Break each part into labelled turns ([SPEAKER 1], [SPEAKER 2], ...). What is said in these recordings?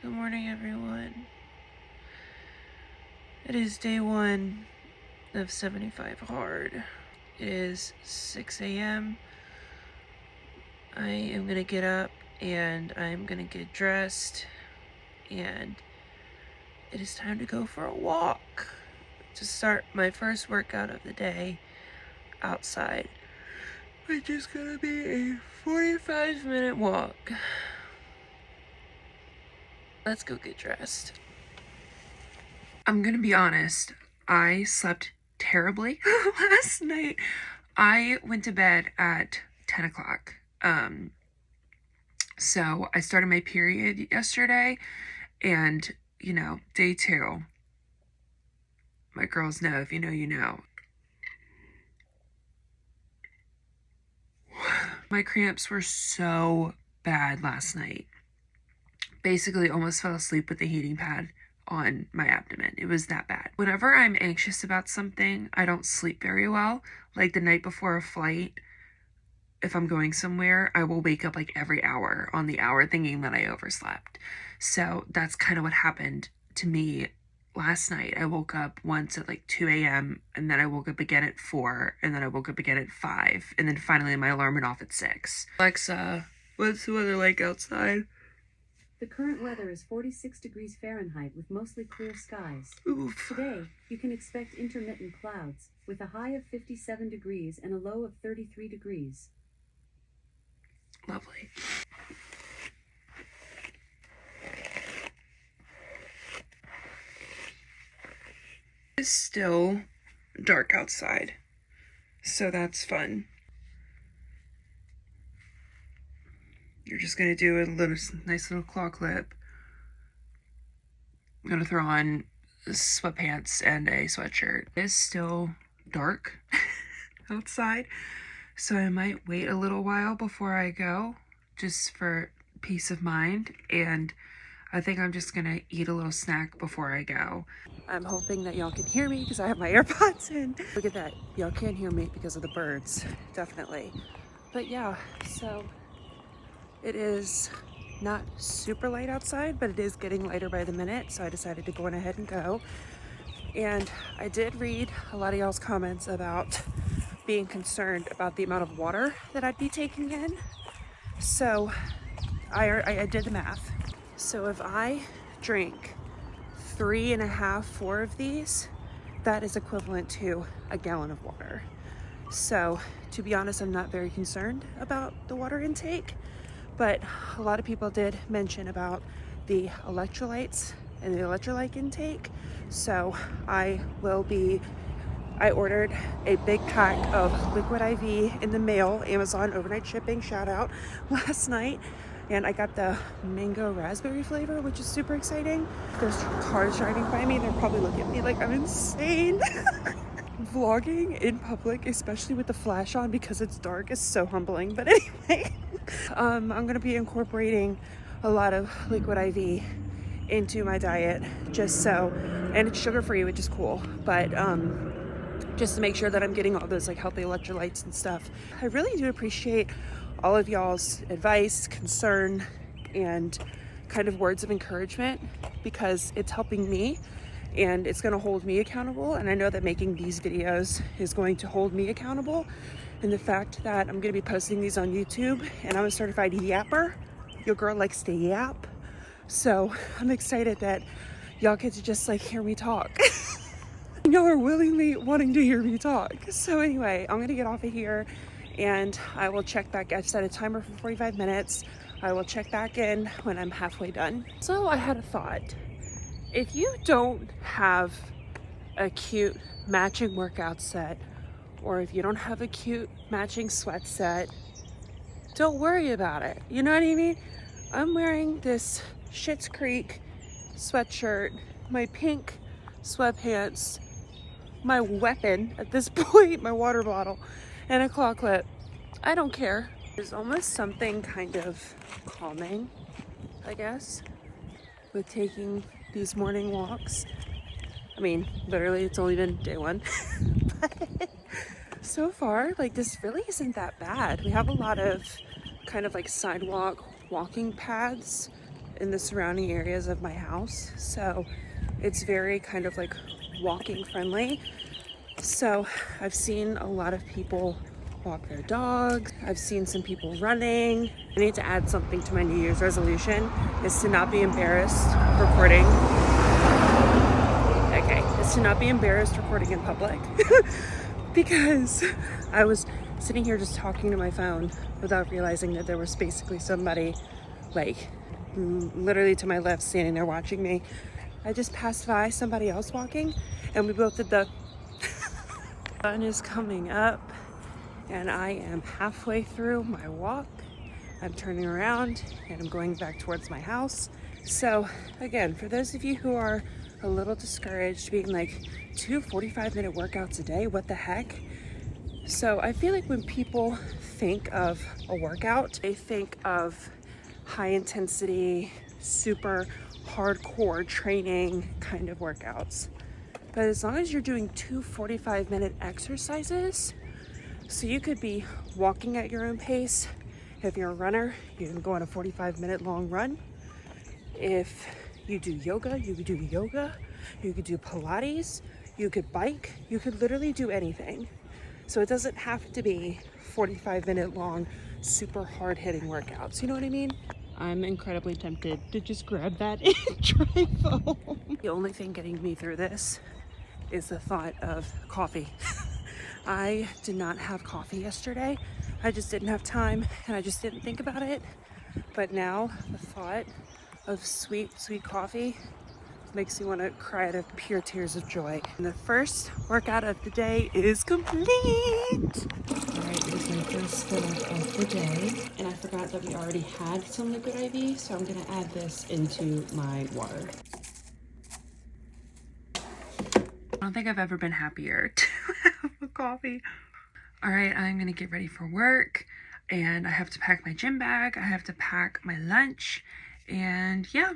[SPEAKER 1] Good morning, everyone. It is day 1 of 75 hard. It is 6 a.m. I am gonna get up and I'm gonna get dressed, and it is time to go for a walk to start my first workout of the day outside, which is gonna be a 45-minute walk. Let's go get dressed. I'm gonna be honest, I slept terribly last night. I went to bed at 10 o'clock. So I started my period yesterday, and day 2, my girls know, if you know, you know. My cramps were so bad last night. Basically almost fell asleep with the heating pad on my abdomen. It was that bad. Whenever I'm anxious about something, I don't sleep very well. Like the night before a flight, if I'm going somewhere, I will wake up like every hour on the hour thinking that I overslept. So that's kind of what happened to me last night. I woke up once at like 2 a.m. and then I woke up again at 4, and then I woke up again at 5, and then finally my alarm went off at 6. Alexa, what's the weather like outside?
[SPEAKER 2] The current weather is 46 degrees Fahrenheit with mostly clear skies.
[SPEAKER 1] Oof.
[SPEAKER 2] Today, you can expect intermittent clouds with a high of 57 degrees and a low of 33 degrees.
[SPEAKER 1] Lovely. It's still dark outside, so that's fun. You're just gonna do a nice little claw clip. I'm gonna throw on sweatpants and a sweatshirt. It's still dark outside, so I might wait a little while before I go, just for peace of mind, and I think I'm just gonna eat a little snack before I go. I'm hoping that y'all can hear me because I have my AirPods in. Look at that, y'all can't hear me because of the birds, definitely. But yeah, so it is not super light outside, but it is getting lighter by the minute, so I decided to go on ahead and go. And I did read a lot of y'all's comments about being concerned about the amount of water that I'd be taking in. So I did the math. So if I drink 3.5, 4 of these, that is equivalent to a gallon of water. So to be honest, I'm not very concerned about the water intake, but a lot of people did mention about the electrolytes and the electrolyte intake. So I ordered a big pack of liquid IV in the mail, Amazon overnight shipping, shout out, last night. And I got the mango raspberry flavor, which is super exciting. There's cars driving by me, and they're probably looking at me like I'm insane. Vlogging in public, especially with the flash on because it's dark, is so humbling. But anyway, I'm gonna be incorporating a lot of liquid IV into my diet, just so, and it's sugar-free, which is cool, but just to make sure that I'm getting all those like healthy electrolytes and stuff. I really do appreciate all of y'all's advice, concern, and kind of words of encouragement, because it's helping me and it's going to hold me accountable. And I know that making these videos is going to hold me accountable. And the fact that I'm going to be posting these on YouTube, and I'm a certified yapper. Your girl likes to yap. So I'm excited that y'all get to just like hear me talk. Y'all are willingly wanting to hear me talk. So anyway, I'm going to get off of here, and I will check back. I've set a timer for 45 minutes. I will check back in when I'm halfway done. So I had a thought. If you don't have a cute matching workout set, or if you don't have a cute matching sweat set, don't worry about it. You know what I mean? I'm wearing this Schitt's Creek sweatshirt, my pink sweatpants, my weapon at this point, my water bottle, and a claw clip. I don't care. There's almost something kind of calming, I guess, with taking these morning walks. I mean, literally, it's only been day 1. But so far, like, this really isn't that bad. We have a lot of kind of like sidewalk walking paths in the surrounding areas of my house. So it's very kind of like walking friendly. So I've seen a lot of people walk their dogs. I've seen some people running. I need to add something to my New Year's resolution, is to not be embarrassed recording. Okay, is to not be embarrassed recording in public. Because I was sitting here just talking to my phone without realizing that there was basically somebody like literally to my left standing there watching me. I just passed by somebody else walking and we both did the sun is coming up and I am halfway through my walk. I'm turning around and I'm going back towards my house. So again, for those of you who are a little discouraged, being like 2 45-minute workouts a day, what the heck? So I feel like when people think of a workout, they think of high intensity, super hardcore training kind of workouts. But as long as you're doing 2 45-minute exercises, so you could be walking at your own pace. If you're a runner, you can go on a 45-minute long run. If you do yoga, you could do yoga. You could do Pilates. You could bike. You could literally do anything. So it does't have to be 45-minute long, super hard-hitting workouts. You know what I mean? I'm incredibly tempted to just grab that and drive home. The only thing getting me through this is the thought of coffee. I did not have coffee yesterday. I just didn't have time and I just didn't think about it. But now the thought of sweet, sweet coffee makes me want to cry out of pure tears of joy. And the first workout of the day is complete. All right, it is my first fill up of the day. And I forgot that we already had some liquid IV, so I'm gonna add this into my water. I don't think I've ever been happier to have a coffee. All right, I'm gonna get ready for work and I have to pack my gym bag. I have to pack my lunch and yeah,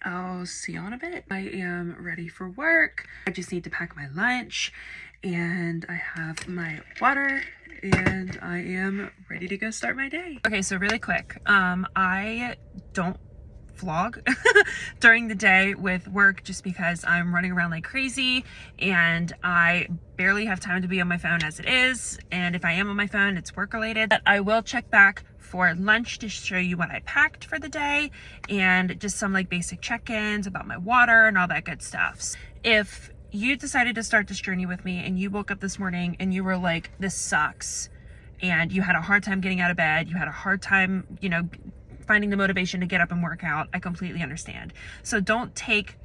[SPEAKER 1] I'll see you in a bit. I am ready for work. I just need to pack my lunch and I have my water and I am ready to go start my day. Okay, so really quick, I don't vlog during the day with work just because I'm running around like crazy and I barely have time to be on my phone as it is, and if I am on my phone it's work related. But I will check back for lunch to show you what I packed for the day and just some like basic check-ins about my water and all that good stuff. If you decided to start this journey with me and you woke up this morning and you were like, this sucks, and you had a hard time getting out of bed, you had a hard time, you know, finding the motivation to get up and work out, I completely understand. So don't take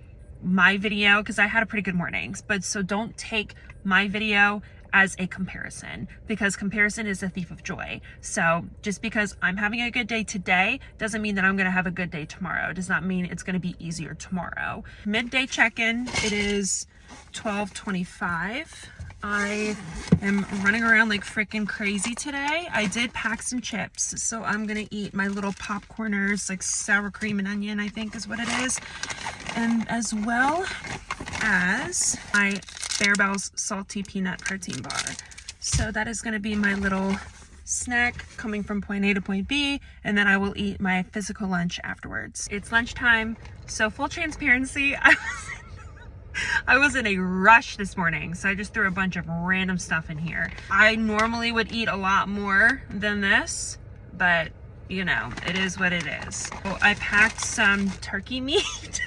[SPEAKER 1] my video, because I had a pretty good mornings, but so don't take my video as a comparison, because comparison is a thief of joy. So just because I'm having a good day today doesn't mean that I'm gonna have a good day tomorrow. It does not mean it's gonna be easier tomorrow. Midday check-in, it is 12:25. I am running around like freaking crazy today. I did pack some chips, so I'm gonna eat my little popcorners, like sour cream and onion, I think is what it is. And as well as my Bear-Bell's salty peanut protein bar. So that is gonna be my little snack coming from point A to point B, and then I will eat my physical lunch afterwards. It's lunchtime, so full transparency, I was in a rush this morning, so I just threw a bunch of random stuff in here. I normally would eat a lot more than this, but you know, it is what it is. Well, I packed some turkey meat.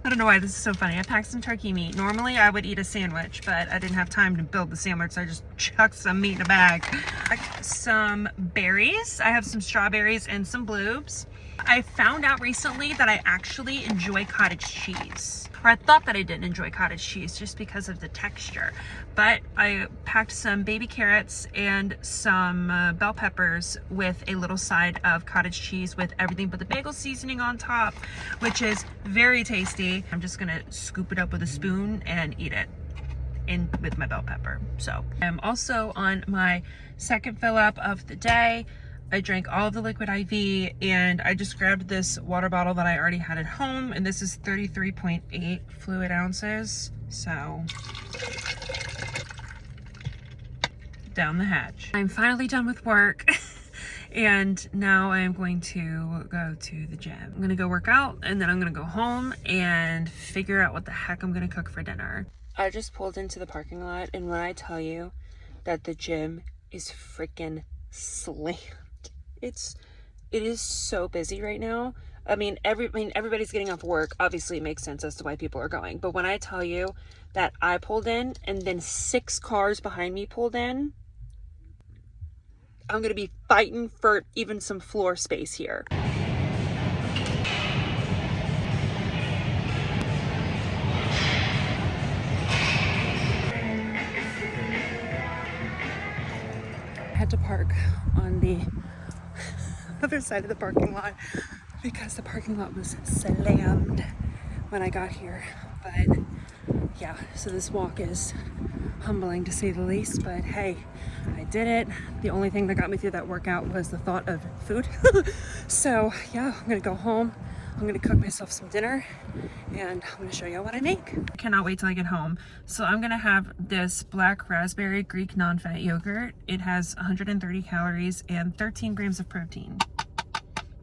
[SPEAKER 1] I don't know why this is so funny. I packed some turkey meat. Normally I would eat a sandwich, but I didn't have time to build the sandwich, so I just chucked some meat in a bag. I got some berries. I have some strawberries and some bluebs. I found out recently that I actually enjoy cottage cheese. Or I thought that I didn't enjoy cottage cheese just because of the texture. But I packed some baby carrots and some bell peppers with a little side of cottage cheese with everything but the bagel seasoning on top, which is very tasty. I'm just gonna scoop it up with a spoon and eat it in with my bell pepper. So I'm also on my second fill up of the day. I drank all of the liquid IV and I just grabbed this water bottle that I already had at home, and this is 33.8 fluid ounces. So down the hatch. I'm finally done with work And now I am going to go to the gym. I'm gonna go work out and then I'm gonna go home and figure out what the heck I'm gonna cook for dinner. I just pulled into the parking lot, and when I tell you that the gym is freaking slammed, it is so busy right now. I mean, everybody's getting off work. Obviously, it makes sense as to why people are going. But when I tell you that I pulled in and then 6 cars behind me pulled in, I'm going to be fighting for even some floor space here. I had to park on the other side of the parking lot because the parking lot was slammed when I got here. But yeah, so this walk is humbling to say the least, but hey, I did it. The only thing that got me through that workout was the thought of food. So yeah, I'm gonna go home. I'm gonna cook myself some dinner and I'm gonna show you what I make. I cannot wait till I get home. So I'm gonna have this black raspberry Greek non-fat yogurt. It has 130 calories and 13 grams of protein,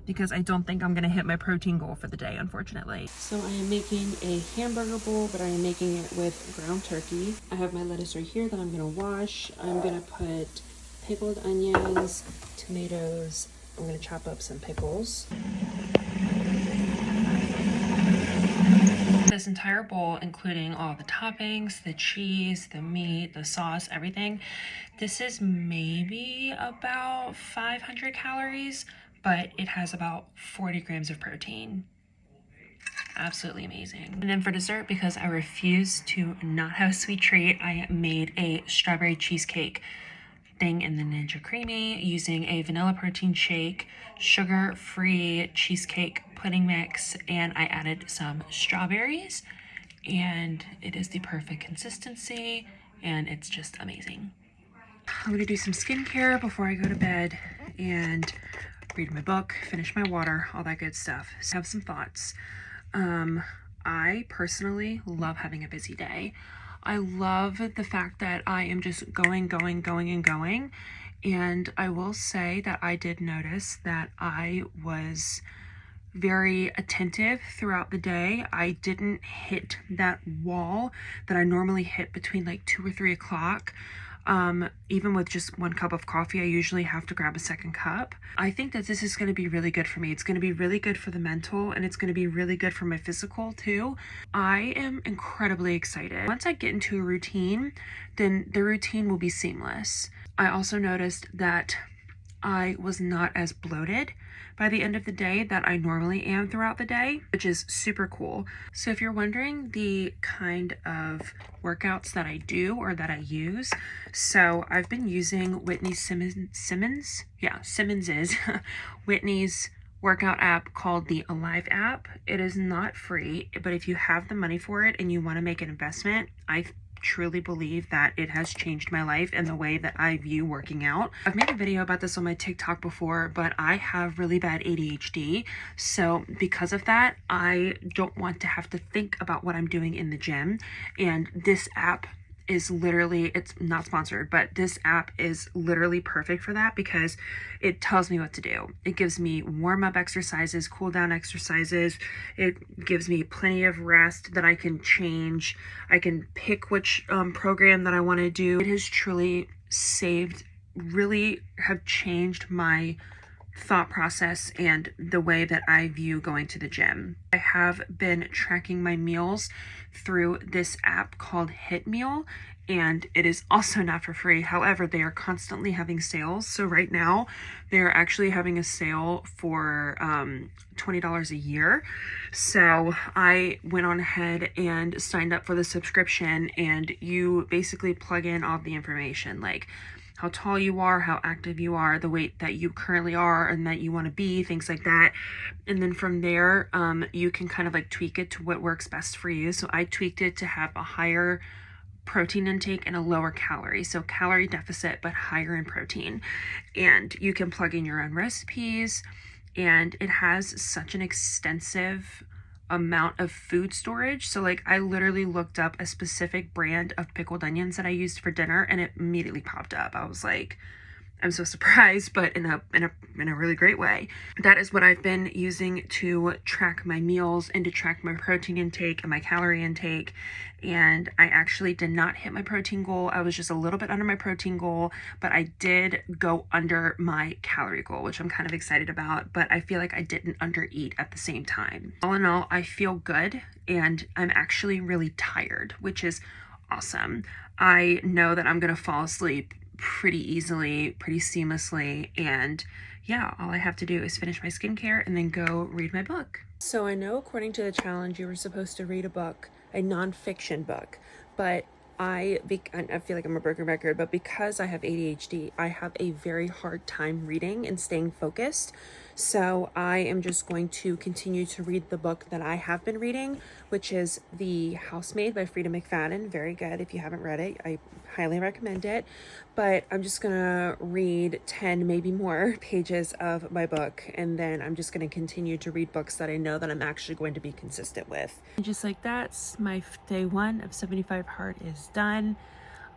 [SPEAKER 1] because I don't think I'm gonna hit my protein goal for the day, unfortunately. So I am making a hamburger bowl, but I am making it with ground turkey. I have my lettuce right here that I'm gonna wash. I'm gonna put pickled onions, tomatoes. I'm gonna chop up some pickles. This entire bowl, including all the toppings, the cheese, the meat, the sauce, everything, this is maybe about 500 calories, but it has about 40 grams of protein. Absolutely amazing. And then for dessert, because I refuse to not have a sweet treat, I made a strawberry cheesecake thing in the Ninja Creamy using a vanilla protein shake, sugar-free cheesecake pudding mix, and I added some strawberries, and it is the perfect consistency, and it's just amazing. I'm gonna do some skincare before I go to bed and read my book, finish my water, all that good stuff. So have some thoughts. I personally love having a busy day. I love the fact that I am just going. And I will say that I did notice that I was very attentive throughout the day. I didn't hit that wall that I normally hit between like 2 or 3 o'clock. Even with just 1 cup of coffee, I usually have to grab a second cup. I think that this is going to be really good for me. It's going to be really good for the mental, and it's going to be really good for my physical too. I am incredibly excited. Once I get into a routine, then the routine will be seamless. I also noticed that I was not as bloated by the end of the day that I normally am throughout the day, which is super cool. So if you're wondering the kind of workouts that I do or that I use, so I've been using Simmons's Whitney's workout app called the Alive app. It is not free, but if you have the money for it and you want to make an investment, I truly believe that it has changed my life and the way that I view working out. I've made a video about this on my TikTok before, but I have really bad ADHD. So because of that, I don't want to have to think about what I'm doing in the gym. And this app is literally, it's not sponsored, but this app is literally perfect for that because it tells me what to do. It gives me warm-up exercises, cool-down exercises. It gives me plenty of rest that I can change. I can pick which program that I want to do. It has truly really have changed my thought process and the way that I view going to the gym. I have been tracking my meals through this app called Hit Meal, and it is also not for free. However, they are constantly having sales. So right now they are actually having a sale for $20 a year. So I went on ahead and signed up for the subscription, and you basically plug in all the information, like how tall you are, how active you are, the weight that you currently are and that you want to be, things like that. And then from there, you can kind of like tweak it to what works best for you. So I tweaked it to have a higher protein intake and a lower calorie. So calorie deficit, but higher in protein. And you can plug in your own recipes, and it has such an extensive amount of food storage. So like I literally looked up a specific brand of pickled onions that I used for dinner and it immediately popped up. I was like, I'm so surprised, but in a really great way. That is what I've been using to track my meals and to track my protein intake and my calorie intake. And I actually did not hit my protein goal. I was just a little bit under my protein goal, but I did go under my calorie goal, which I'm kind of excited about, but I feel like I didn't undereat at the same time. All in all, I feel good, and I'm actually really tired, which is awesome. I know that I'm gonna fall asleep pretty easily, pretty seamlessly, and yeah, all I have to do is finish my skincare and then go read my book. So I know according to the challenge you were supposed to read a book, a nonfiction book, but I feel like I'm a broken record, but because I have ADHD, I have a very hard time reading and staying focused. So I am just going to continue to read the book that I have been reading, which is The Housemaid by Frida McFadden. Very good. If you haven't read it, I highly recommend it. But I'm just gonna read 10, maybe more pages of my book, and then I'm just gonna continue to read books that I know that I'm actually going to be consistent with. And just like that, my day 1 of 75 hard is done.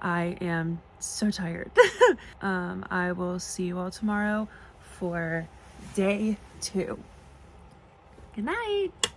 [SPEAKER 1] I am so tired. I will see you all tomorrow for day 2. Good night.